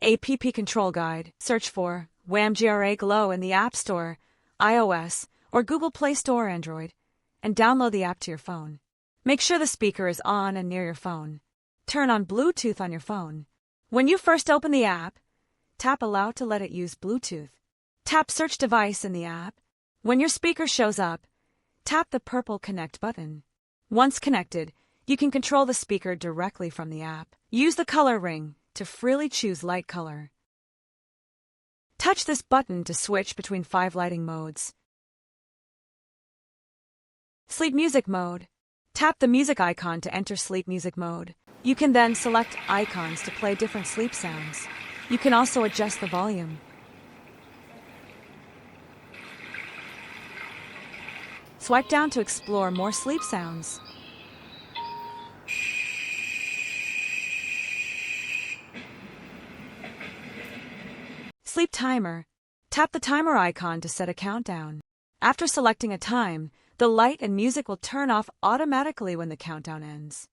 App Control Guide. Search for WamGra Glow in the App Store, iOS, or Google Play Store Android, and download the app to your phone. Make sure the speaker is on and near your phone. Turn on Bluetooth on your phone. When you first open the app, tap Allow to let it use Bluetooth. Tap Search Device in the app. When your speaker shows up, tap the purple Connect button. Once connected, you can control the speaker directly from the app. Use the color ring to freely choose light color. Touch this button to switch between 5 lighting modes. Sleep Music Mode. Tap the music icon to enter sleep music mode. You can then select icons to play different sleep sounds. You can also adjust the volume. Swipe down to explore more sleep sounds. Sleep Timer. Tap the timer icon to set a countdown. After selecting a time, the light and music will turn off automatically when the countdown ends.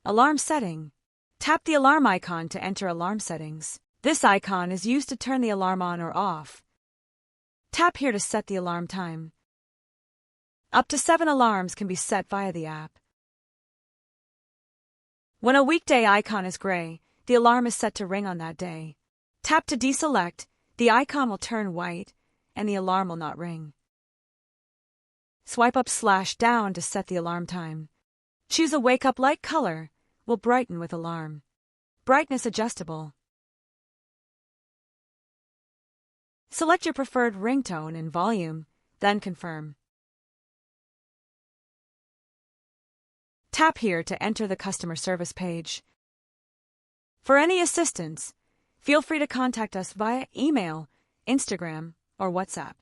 Alarm Setting. Tap the alarm icon to enter alarm settings. This icon is used to turn the alarm on or off. Tap here to set the alarm time. Up to 7 alarms can be set via the app. When a weekday icon is gray, the alarm is set to ring on that day. Tap to deselect, the icon will turn white, and the alarm will not ring. Swipe up/down to set the alarm time. Choose a wake-up light color, will brighten with alarm. Brightness adjustable. Select your preferred ringtone and volume, then confirm. Tap here to enter the customer service page. For any assistance, feel free to contact us via email, Instagram, or WhatsApp.